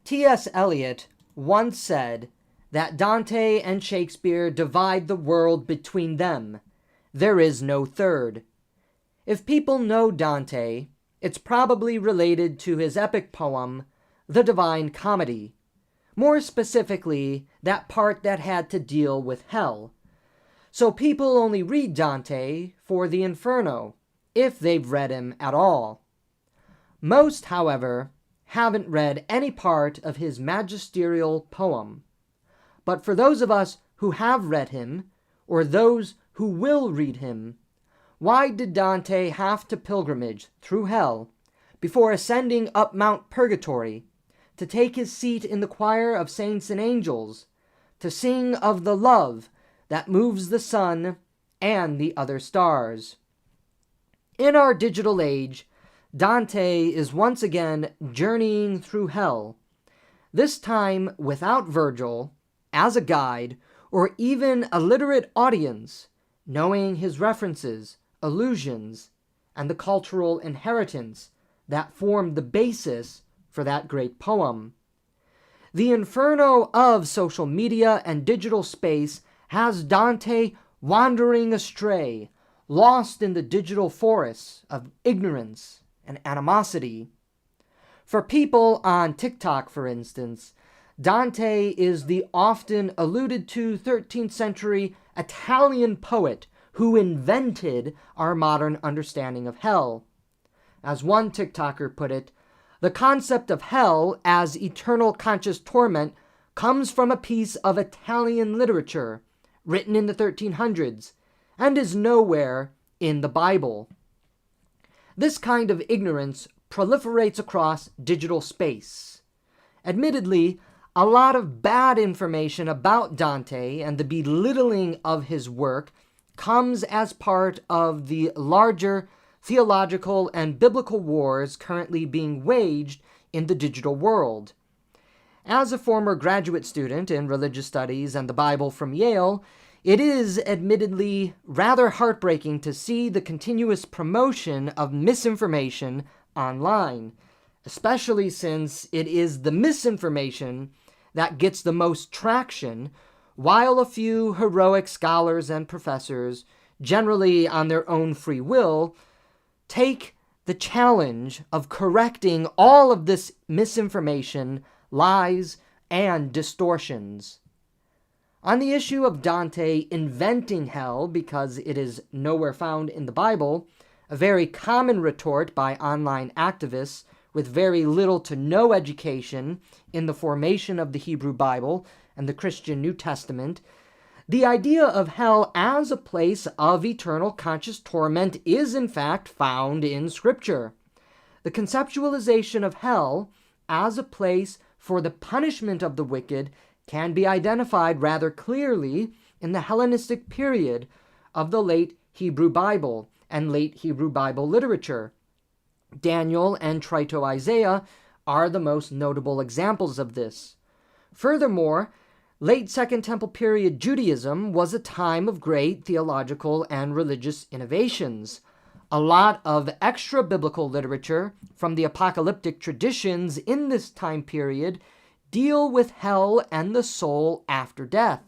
T.S. Eliot once said that Dante and Shakespeare divide the world between them. There is no third. If people know Dante, it's probably related to his epic poem, The Divine Comedy. More specifically, that part that had to deal with hell. So people only read Dante for the Inferno, if they've read him at all. Most, however, haven't read any part of his magisterial poem. But for those of us who have read him, or those who will read him, why did Dante have to pilgrimage through hell before ascending up Mount Purgatory to take his seat in the choir of saints and angels, to sing of the love that moves the sun and the other stars? In our digital age, Dante is once again journeying through hell, this time without Virgil as a guide or even a literate audience, knowing his references, allusions, and the cultural inheritance that formed the basis for that great poem. The inferno of social media and digital space has Dante wandering astray, lost in the digital forests of ignorance and animosity. For people on TikTok, for instance, Dante is the often alluded to 13th century Italian poet who invented our modern understanding of hell. As one TikToker put it, the concept of hell as eternal conscious torment comes from a piece of Italian literature written in the 1300s and is nowhere in the Bible. This kind of ignorance proliferates across digital space. Admittedly, a lot of bad information about Dante and the belittling of his work comes as part of the larger theological and biblical wars currently being waged in the digital world. As a former graduate student in religious studies and the Bible from Yale, it is admittedly rather heartbreaking to see the continuous promotion of misinformation online, especially since it is the misinformation that gets the most traction, while a few heroic scholars and professors, generally on their own free will, take the challenge of correcting all of this misinformation, lies, and distortions. On the issue of Dante inventing hell because it is nowhere found in the Bible, a very common retort by online activists with very little to no education in the formation of the Hebrew Bible and the Christian New Testament, the idea of hell as a place of eternal conscious torment is in fact found in Scripture. The conceptualization of hell as a place for the punishment of the wicked can be identified rather clearly in the Hellenistic period of the late Hebrew Bible and late Hebrew Bible literature. Daniel and Trito-Isaiah are the most notable examples of this. Furthermore, late Second Temple period Judaism was a time of great theological and religious innovations. A lot of extra-biblical literature from the apocalyptic traditions in this time period deal with hell and the soul after death.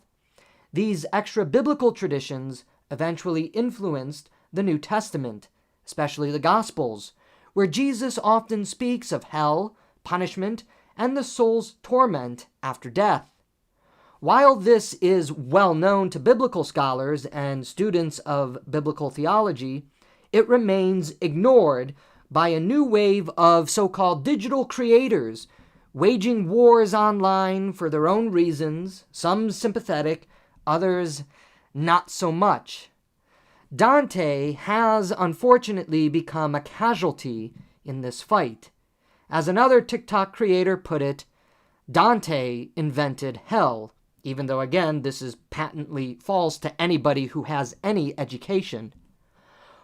These extra-biblical traditions eventually influenced the New Testament, especially the Gospels, where Jesus often speaks of hell, punishment, and the soul's torment after death. While this is well known to biblical scholars and students of biblical theology, it remains ignored by a new wave of so-called digital creators waging wars online for their own reasons, some sympathetic, others not so much. Dante has unfortunately become a casualty in this fight. As another TikTok creator put it, Dante invented hell, even though again this is patently false to anybody who has any education.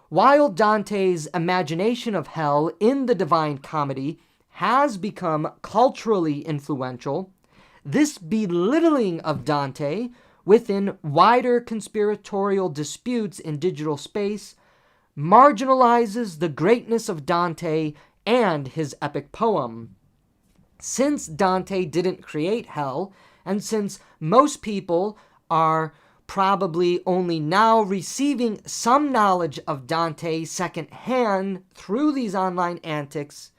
While Dante's imagination of hell in the Divine Comedy has become culturally influential, this belittling of Dante within wider conspiratorial disputes in digital space marginalizes the greatness of Dante and his epic poem. Since Dante didn't create hell, and since most people are probably only now receiving some knowledge of Dante secondhand through these online antics,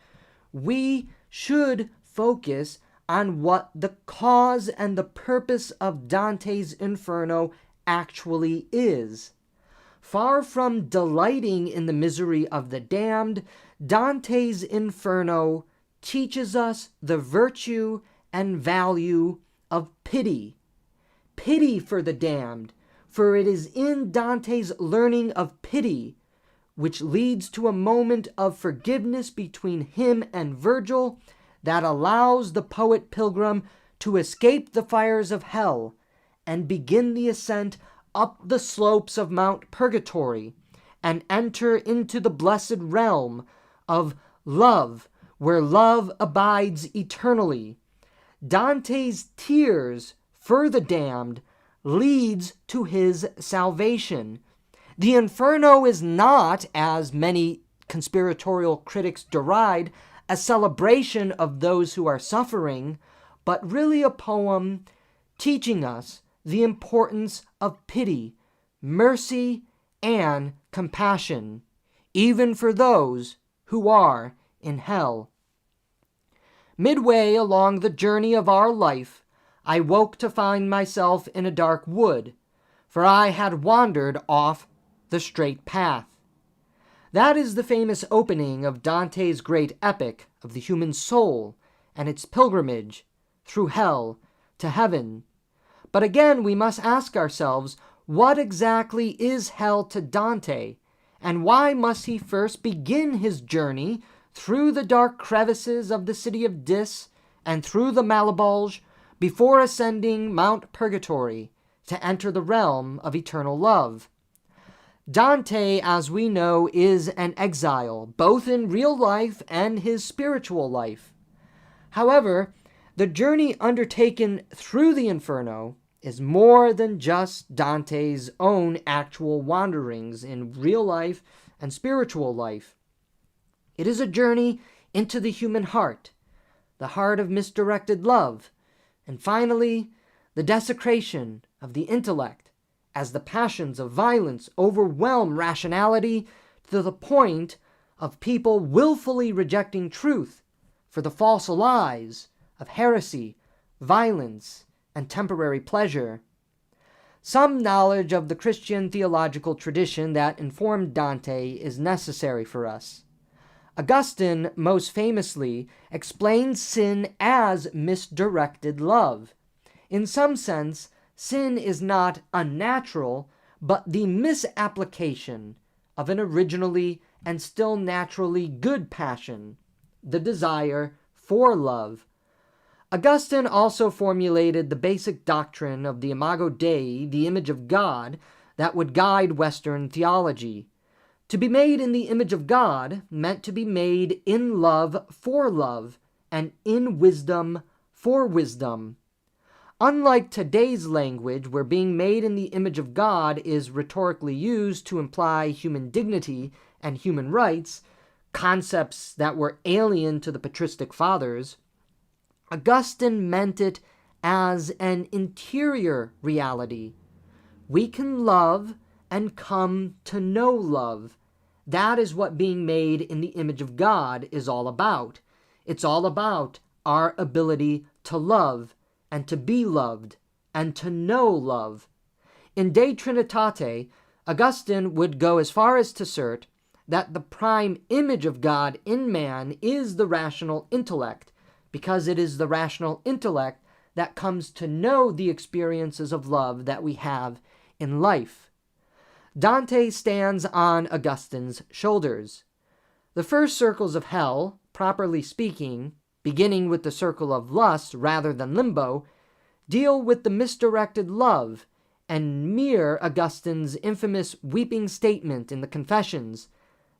we should focus on what the cause and the purpose of Dante's Inferno actually is. Far from delighting in the misery of the damned, Dante's Inferno teaches us the virtue and value of pity. Pity for the damned, for it is in Dante's learning of pity, which leads to a moment of forgiveness between him and Virgil, that allows the poet pilgrim to escape the fires of hell and begin the ascent up the slopes of Mount Purgatory and enter into the blessed realm of love, where love abides eternally. Dante's tears for the damned leads to his salvation. The Inferno is not, as many conspiratorial critics deride, a celebration of those who are suffering, but really a poem teaching us the importance of pity, mercy, and compassion, even for those who are in hell. Midway along the journey of our life, I woke to find myself in a dark wood, for I had wandered off the straight path. That is the famous opening of Dante's great epic of the human soul and its pilgrimage through hell to heaven. But again, we must ask ourselves, what exactly is hell to Dante, and why must he first begin his journey through the dark crevices of the city of Dis and through the Malebolge before ascending Mount Purgatory to enter the realm of eternal love? Dante, as we know, is an exile, both in real life and his spiritual life. However, the journey undertaken through the Inferno is more than just Dante's own actual wanderings in real life and spiritual life. It is a journey into the human heart, the heart of misdirected love, and finally, the desecration of the intellect, as the passions of violence overwhelm rationality to the point of people willfully rejecting truth for the false lies of heresy, violence, and temporary pleasure. Some knowledge of the Christian theological tradition that informed Dante is necessary for us. Augustine most famously explains sin as misdirected love. In some sense, sin is not unnatural, but the misapplication of an originally and still naturally good passion, the desire for love. Augustine also formulated the basic doctrine of the Imago Dei, the image of God, that would guide Western theology. To be made in the image of God meant to be made in love for love, and in wisdom for wisdom. Unlike today's language, where being made in the image of God is rhetorically used to imply human dignity and human rights, concepts that were alien to the patristic fathers, Augustine meant it as an interior reality. We can love and come to know love. That is what being made in the image of God is all about. It's all about our ability to love and to be loved and to know love. In De Trinitate, Augustine would go as far as to assert that the prime image of God in man is the rational intellect, because it is the rational intellect that comes to know the experiences of love that we have in life. Dante stands on Augustine's shoulders. The first circles of hell, properly speaking, beginning with the circle of lust rather than limbo, deal with the misdirected love, and mirror Augustine's infamous weeping statement in the Confessions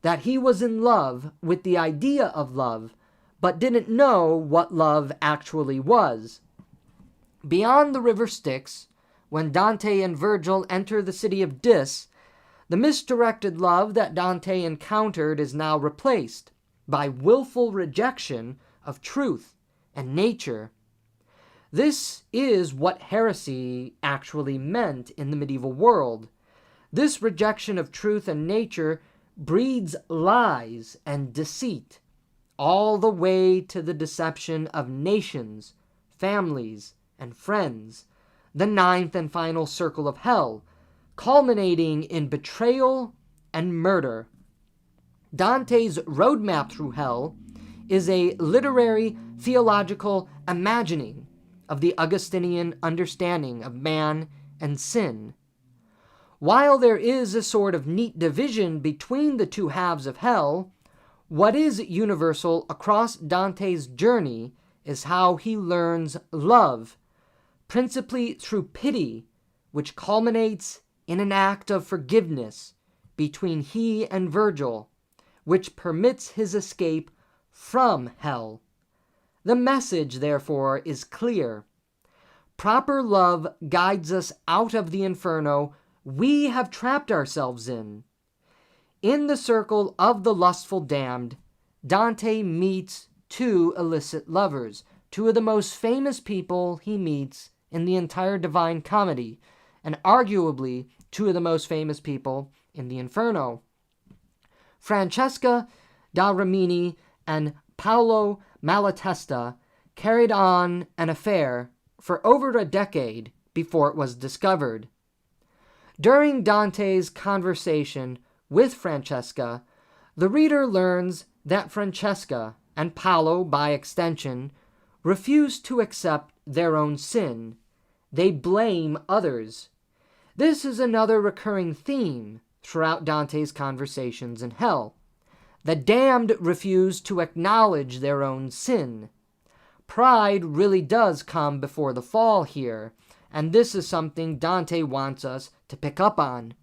that he was in love with the idea of love, but didn't know what love actually was. Beyond the river Styx, when Dante and Virgil enter the city of Dis, the misdirected love that Dante encountered is now replaced by willful rejection of truth and nature. This is what heresy actually meant in the medieval world. This rejection of truth and nature breeds lies and deceit, all the way to the deception of nations, families, and friends, the ninth and final circle of hell, culminating in betrayal and murder. Dante's roadmap through hell is a literary, theological imagining of the Augustinian understanding of man and sin. While there is a sort of neat division between the two halves of hell, what is universal across Dante's journey is how he learns love, principally through pity, which culminates in an act of forgiveness between he and Virgil, which permits his escape from hell. The message, therefore, is clear. Proper love guides us out of the inferno we have trapped ourselves in. In the circle of the lustful damned, Dante meets two illicit lovers, two of the most famous people he meets in the entire Divine Comedy, and arguably two of the most famous people in the Inferno. Francesca da Rimini and Paolo Malatesta carried on an affair for over a decade before it was discovered. During Dante's conversation with Francesca, the reader learns that Francesca and Paolo, by extension, refuse to accept their own sin. They blame others. This is another recurring theme throughout Dante's conversations in hell. The damned refuse to acknowledge their own sin. Pride really does come before the fall here, and this is something Dante wants us to pick up on.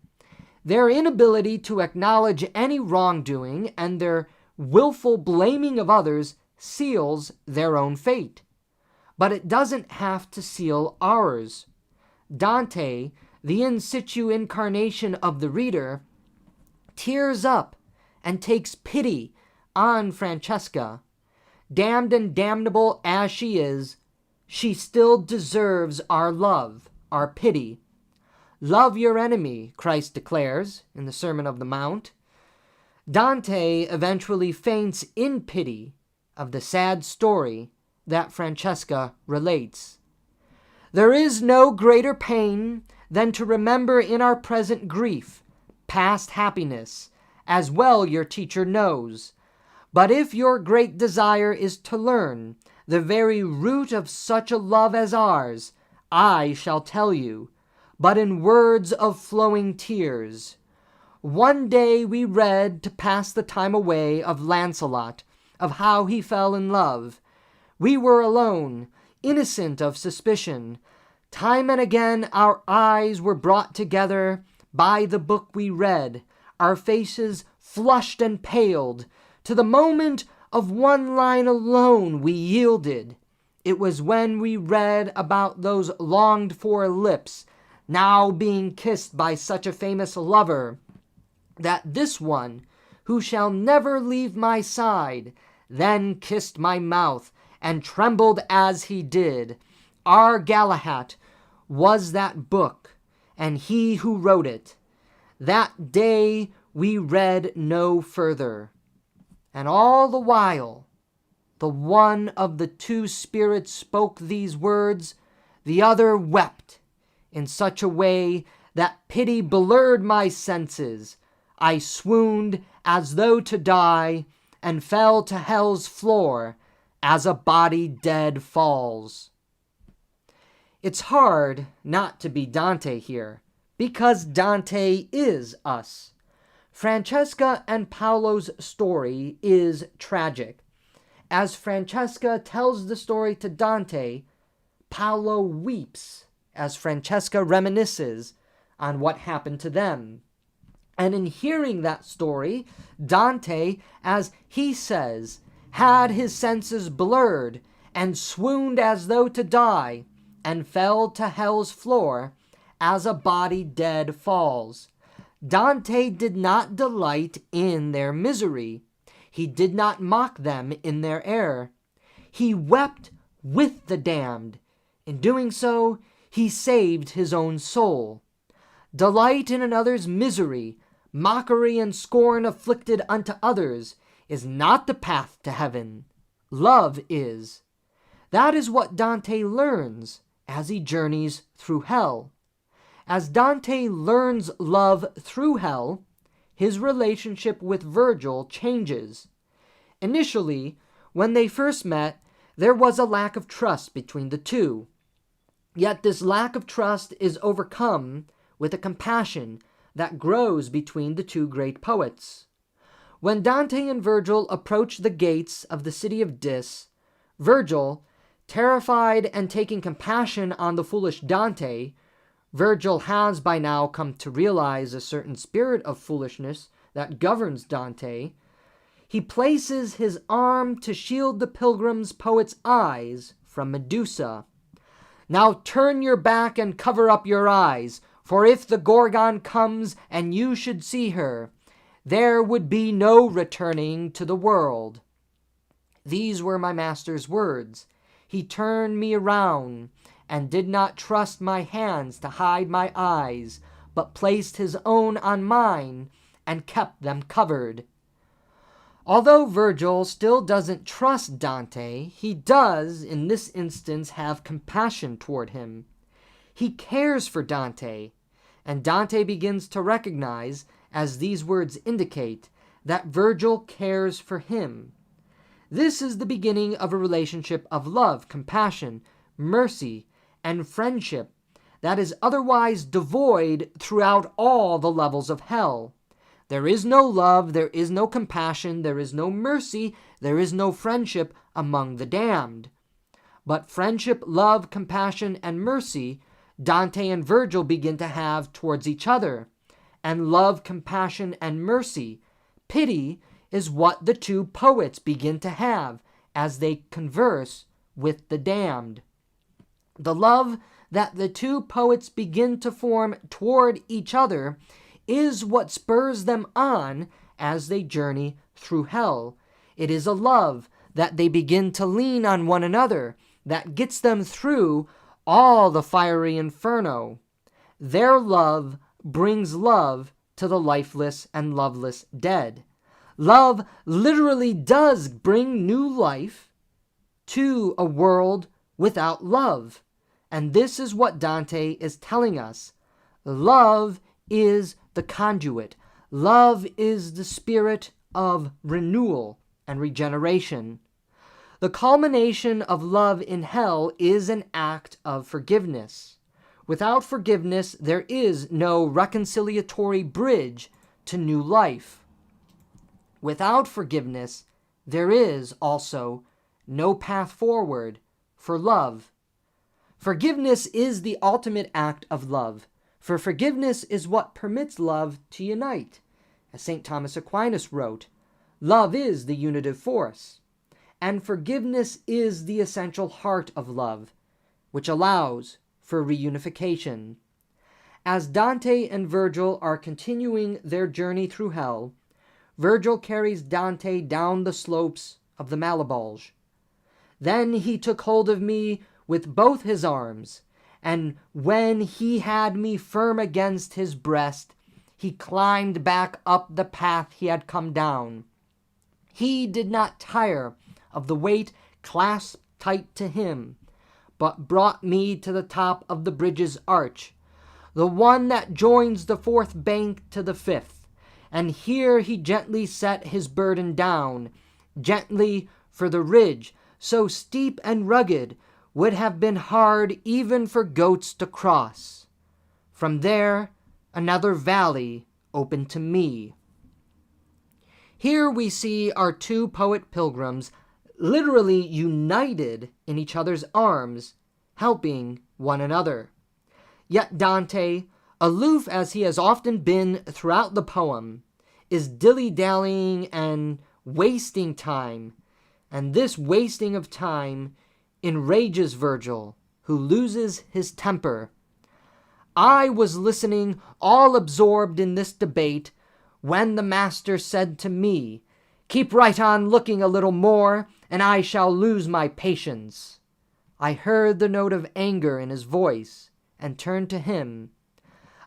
Their inability to acknowledge any wrongdoing and their willful blaming of others seals their own fate. But it doesn't have to seal ours. Dante, the in situ incarnation of the reader, tears up and takes pity on Francesca. Damned and damnable as she is, she still deserves our love, our pity. Love your enemy, Christ declares in the Sermon on the Mount. Dante eventually faints in pity of the sad story that Francesca relates. There is no greater pain than to remember in our present grief past happiness, as well your teacher knows. But if your great desire is to learn the very root of such a love as ours, I shall tell you, but in words of flowing tears. One day we read to pass the time away of Lancelot, of how he fell in love. We were alone, innocent of suspicion. Time and again our eyes were brought together by the book we read, our faces flushed and paled. To the moment of one line alone we yielded. It was when we read about those longed-for lips, now being kissed by such a famous lover, that this one, who shall never leave my side, then kissed my mouth, and trembled as he did. Our Galahad was that book, and he who wrote it. That day we read no further. And all the while, the one of the two spirits spoke these words, the other wept in such a way that pity blurred my senses. I swooned as though to die, and fell to hell's floor as a body dead falls. It's hard not to be Dante here, because Dante is us. Francesca and Paolo's story is tragic. As Francesca tells the story to Dante, Paolo weeps as Francesca reminisces on what happened to them. And in hearing that story, Dante, as he says, had his senses blurred and swooned as though to die, and fell to hell's floor as a body dead falls. Dante did not delight in their misery. He did not mock them in their error. He wept with the damned. In doing so, he saved his own soul. Delight in another's misery, mockery and scorn afflicted unto others, is not the path to heaven. Love is. That is what Dante learns as he journeys through hell. As Dante learns love through hell, his relationship with Virgil changes. Initially, when they first met, there was a lack of trust between the two. Yet this lack of trust is overcome with a compassion that grows between the two great poets. When Dante and Virgil approach the gates of the city of Dis, Virgil, terrified and taking compassion on the foolish Dante, Virgil has by now come to realize a certain spirit of foolishness that governs Dante. He places his arm to shield the pilgrim's poet's eyes from Medusa. Now turn your back and cover up your eyes, for if the Gorgon comes and you should see her, there would be no returning to the world. These were my master's words. He turned me around and did not trust my hands to hide my eyes, but placed his own on mine and kept them covered. Although Virgil still doesn't trust Dante, he does, in this instance, have compassion toward him. He cares for Dante, and Dante begins to recognize, as these words indicate, that Virgil cares for him. This is the beginning of a relationship of love, compassion, mercy, and friendship that is otherwise devoid throughout all the levels of hell. There is no love, there is no compassion, there is no mercy, there is no friendship among the damned. But friendship, love, compassion, and mercy Dante and Virgil begin to have towards each other. And love, compassion, and mercy, pity, is what the two poets begin to have as they converse with the damned. The love that the two poets begin to form toward each other is what spurs them on as they journey through hell. It is a love that they begin to lean on one another, that gets them through all the fiery inferno. Their love brings love to the lifeless and loveless dead. Love literally does bring new life to a world without love. And this is what Dante is telling us. Love is the conduit. Love is the spirit of renewal and regeneration. The culmination of love in hell is an act of forgiveness. Without forgiveness, there is no reconciliatory bridge to new life. Without forgiveness, there is also no path forward for love. Forgiveness is the ultimate act of love, for forgiveness is what permits love to unite. As St. Thomas Aquinas wrote, love is the unitive force, and forgiveness is the essential heart of love, which allows for reunification. As Dante and Virgil are continuing their journey through hell, Virgil carries Dante down the slopes of the Malebolge. Then he took hold of me with both his arms, and when he had me firm against his breast, he climbed back up the path he had come down. He did not tire of the weight clasped tight to him, but brought me to the top of the bridge's arch, the one that joins the fourth bank to the fifth, and here he gently set his burden down, gently, for the ridge, so steep and rugged, would have been hard even for goats to cross. From there, another valley opened to me. Here we see our two poet pilgrims literally united in each other's arms, helping one another. Yet Dante, aloof as he has often been throughout the poem, is dilly-dallying and wasting time, and this wasting of time enrages Virgil, who loses his temper. I was listening, all absorbed in this debate, when the master said to me, "Keep right on looking a little more, and I shall lose my patience." I heard the note of anger in his voice and turned to him.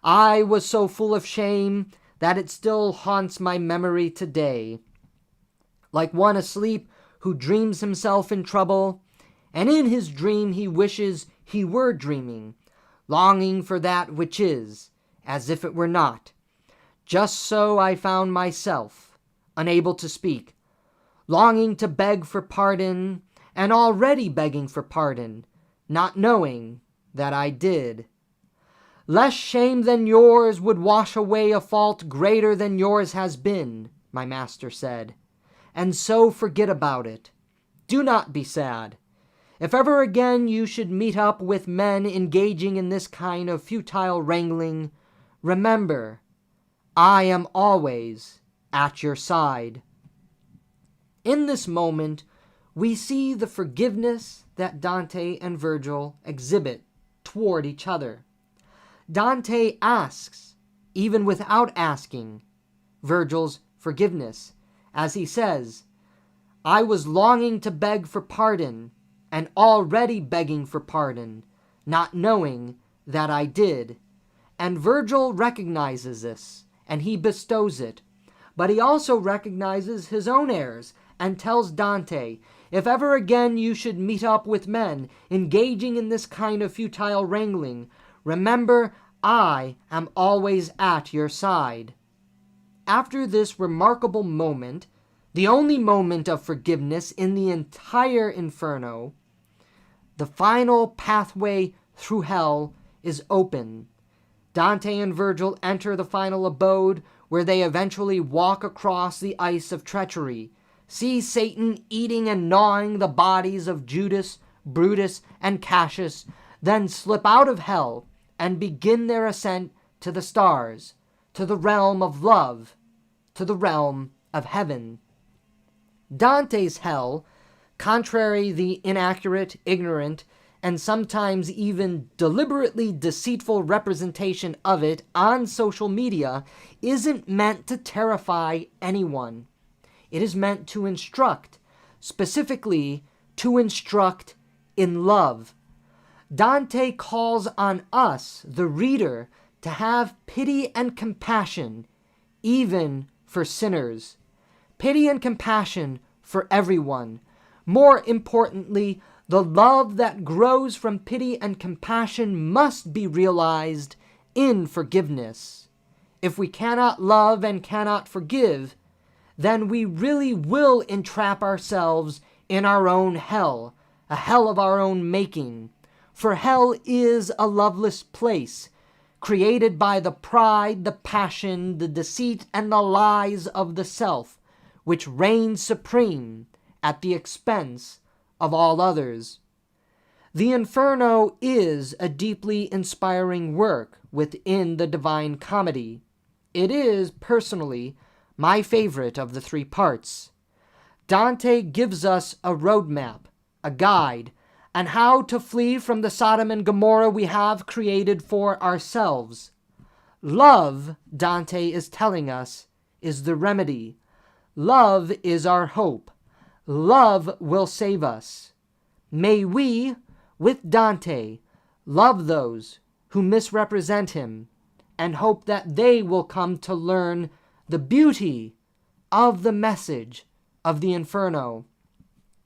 I was so full of shame that it still haunts my memory today. Like one asleep who dreams himself in trouble, and in his dream he wishes he were dreaming, longing for that which is, as if it were not. Just so I found myself, unable to speak, longing to beg for pardon, and already begging for pardon, not knowing that I did. Less shame than yours would wash away a fault greater than yours has been, my master said, and so forget about it. Do not be sad. If ever again you should meet up with men engaging in this kind of futile wrangling, remember, I am always at your side. In this moment, we see the forgiveness that Dante and Virgil exhibit toward each other. Dante asks, even without asking, Virgil's forgiveness, as he says, I was longing to beg for pardon, and already begging for pardon, not knowing that I did. And Virgil recognizes this, and he bestows it. But he also recognizes his own errors, and tells Dante, if ever again you should meet up with men engaging in this kind of futile wrangling, remember, I am always at your side. After this remarkable moment, the only moment of forgiveness in the entire Inferno, the final pathway through hell is open. Dante and Virgil enter the final abode where they eventually walk across the ice of treachery, see Satan eating and gnawing the bodies of Judas, Brutus, and Cassius, then slip out of hell and begin their ascent to the stars, to the realm of love, to the realm of heaven. Dante's hell, contrary the inaccurate, ignorant, and sometimes even deliberately deceitful representation of it on social media, isn't meant to terrify anyone. It is meant to instruct, specifically to instruct in love. Dante calls on us, the reader, to have pity and compassion, even for sinners. Pity and compassion for everyone. More importantly, the love that grows from pity and compassion must be realized in forgiveness. If we cannot love and cannot forgive, then we really will entrap ourselves in our own hell, a hell of our own making. For hell is a loveless place, created by the pride, the passion, the deceit, and the lies of the self, which reigns supreme at the expense of all others. The Inferno is a deeply inspiring work within the Divine Comedy. It is, personally, my favorite of the three parts. Dante gives us a roadmap, a guide, on how to flee from the Sodom and Gomorrah we have created for ourselves. Love, Dante is telling us, is the remedy. Love is our hope. Love will save us. May we, with Dante, love those who misrepresent him, and hope that they will come to learn the beauty of the message of the Inferno.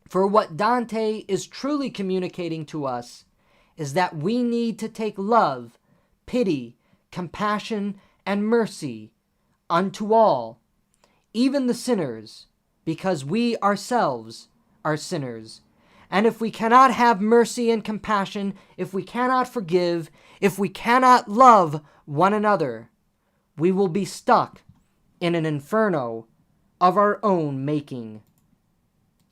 For what Dante is truly communicating to us is that we need to take love, pity, compassion, and mercy unto all, even the sinners, because we ourselves are sinners. And if we cannot have mercy and compassion, if we cannot forgive, if we cannot love one another, we will be stuck in an inferno of our own making.